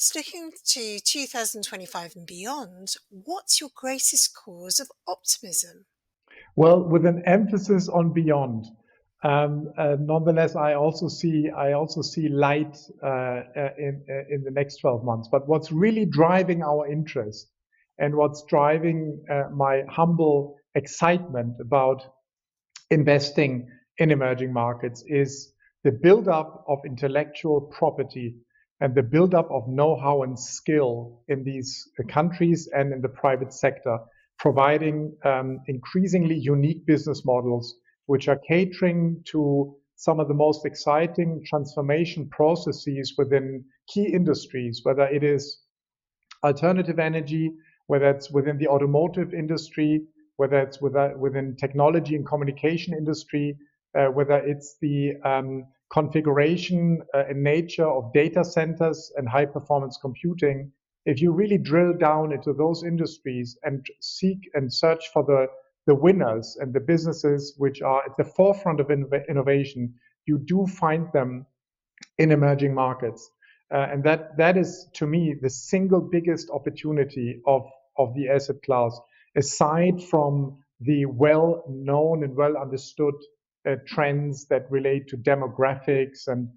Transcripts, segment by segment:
So looking to 2025 and beyond, what's your greatest cause of optimism? Well, with an emphasis on beyond. Nonetheless, I also see light in the next 12 months. But what's really driving our interest and what's driving my humble excitement about investing in emerging markets is the buildup of intellectual property and the buildup of know-how and skill in these countries and in the private sector, providing increasingly unique business models which are catering to some of the most exciting transformation processes within key industries, whether it is alternative energy, whether it's within the automotive industry, whether it's within technology and communication industry, whether it's the configuration and nature of data centers and high performance computing. If you really drill down into those industries and seek and search for the winners and the businesses which are at the forefront of innovation, you do find them in emerging markets. And that is, to me, the single biggest opportunity of the asset class, aside from the well-known and well-understood trends that relate to demographics and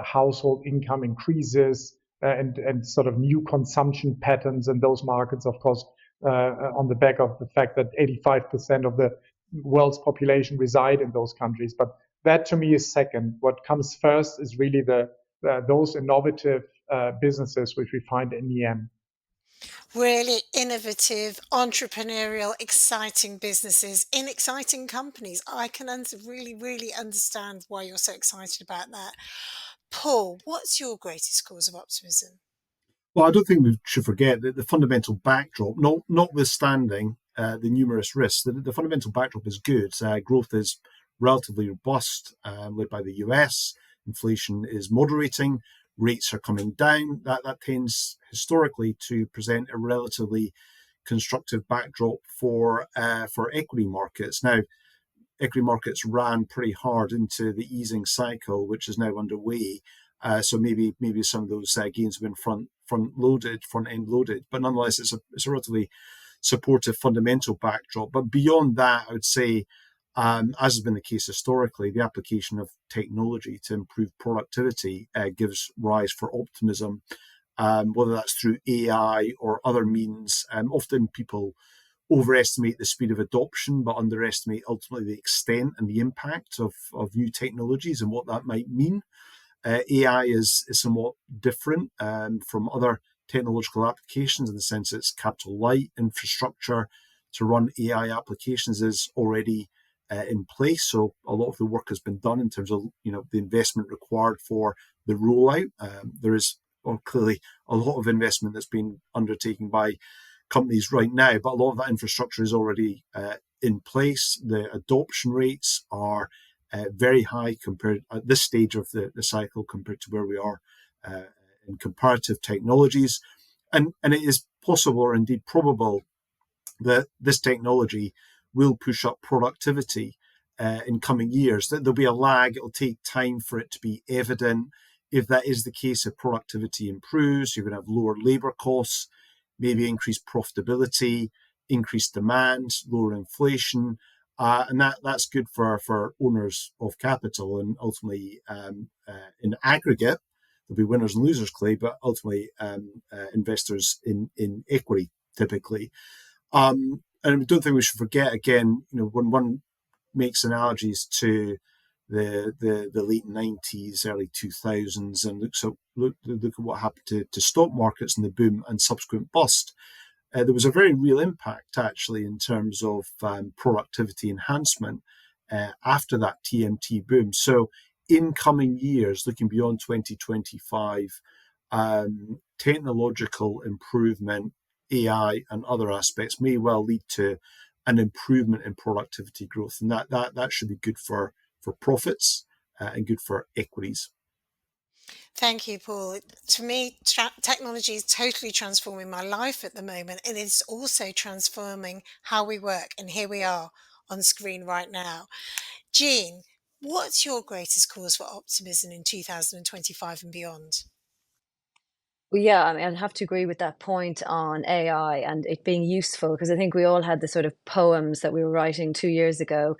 household income increases and sort of new consumption patterns in those markets, of course, on the back of the fact that 85% of the world's population reside in those countries. But that to me is second. What comes first is really those innovative businesses which we find in EM. Really innovative, entrepreneurial, exciting businesses in exciting companies. I can really understand why you're so excited about that. Paul, what's your greatest cause of optimism? Well, I don't think we should forget that the fundamental backdrop, notwithstanding the numerous risks, the fundamental backdrop is good. Growth is relatively robust, led by the US. Inflation is moderating. Rates are coming down. That tends historically to present a relatively constructive backdrop for equity markets. Now, equity markets ran pretty hard into the easing cycle, which is now underway. So maybe some of those gains have been front end loaded, but nonetheless, it's a relatively supportive fundamental backdrop. But beyond that, I would say, as has been the case historically, the application of technology to improve productivity gives rise for optimism, whether that's through AI or other means. Often people overestimate the speed of adoption, but underestimate ultimately the extent and the impact of new technologies and what that might mean. AI is somewhat different from other technological applications in the sense it's capital light. Infrastructure to run AI applications is already in place. So a lot of the work has been done in terms of the investment required for the rollout. There is clearly a lot of investment that's been undertaken by companies right now, but a lot of that infrastructure is already in place. The adoption rates are very high compared at this stage of the cycle compared to where we are in comparative technologies. And it is possible or indeed probable that this technology will push up productivity in coming years. There'll be a lag. It'll take time for it to be evident. If that is the case, if productivity improves, you're going to have lower labor costs, maybe increased profitability, increased demand, lower inflation. And that's good for owners of capital and ultimately in aggregate, there'll be winners and losers, Clay, but ultimately investors in equity typically. And I don't think we should forget again, when one makes analogies to the late 90s, early 2000s, and look at what happened to stock markets and the boom and subsequent bust. There was a very real impact, actually, in terms of productivity enhancement after that TMT boom. So in coming years, looking beyond 2025, technological improvement, AI and other aspects may well lead to an improvement in productivity growth. And that should be good for profits and good for equities. Thank you, Paul. To me, technology is totally transforming my life at the moment, and it's also transforming how we work. And here we are on screen right now. Jean, what's your greatest cause for optimism in 2025 and beyond? Well, yeah, I mean, I'd have to agree with that point on AI and it being useful because I think we all had the sort of poems that we were writing 2 years ago,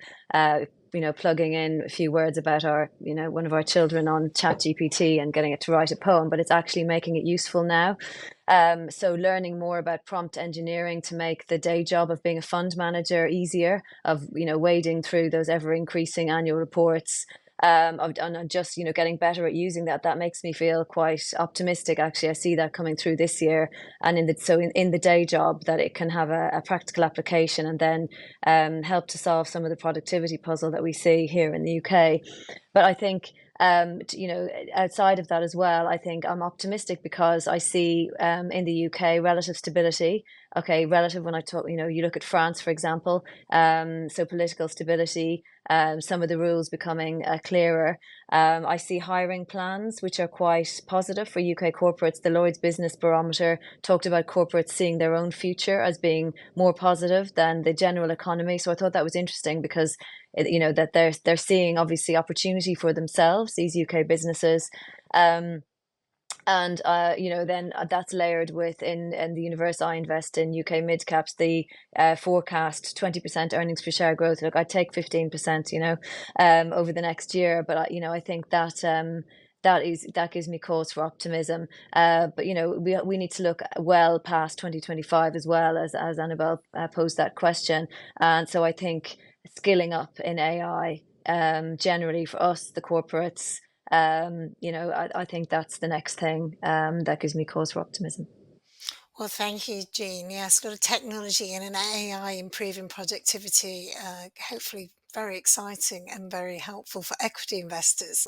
plugging in a few words about one of our children on ChatGPT and getting it to write a poem, but it's actually making it useful now. So learning more about prompt engineering to make the day job of being a fund manager easier, of wading through those ever increasing annual reports, and just getting better at using that makes me feel quite optimistic. Actually, I see that coming through this year, and in the day job that it can have a practical application and then help to solve some of the productivity puzzle that we see here in the UK. But I think outside of that as well, I think I'm optimistic because I see in the UK relative stability. Okay, relative when I talk, you look at France, for example, so political stability, some of the rules becoming clearer. I see hiring plans, which are quite positive for UK corporates. The Lloyd's Business Barometer talked about corporates seeing their own future as being more positive than the general economy. So I thought that was interesting because that they're seeing obviously opportunity for themselves, these UK businesses. And then that's layered with in the universe I invest in, UK mid caps, the forecast 20% earnings per share growth. Look, I'd take 15%, over the next year, but I think that that gives me cause for optimism. But we need to look well past 2025 as well, as Annabelle posed that question. And so I think skilling up in AI, generally for us, the corporates, I think that's the next thing that gives me cause for optimism. Well, thank you, Jean. Yes, got a technology and an AI improving productivity, hopefully very exciting and very helpful for equity investors.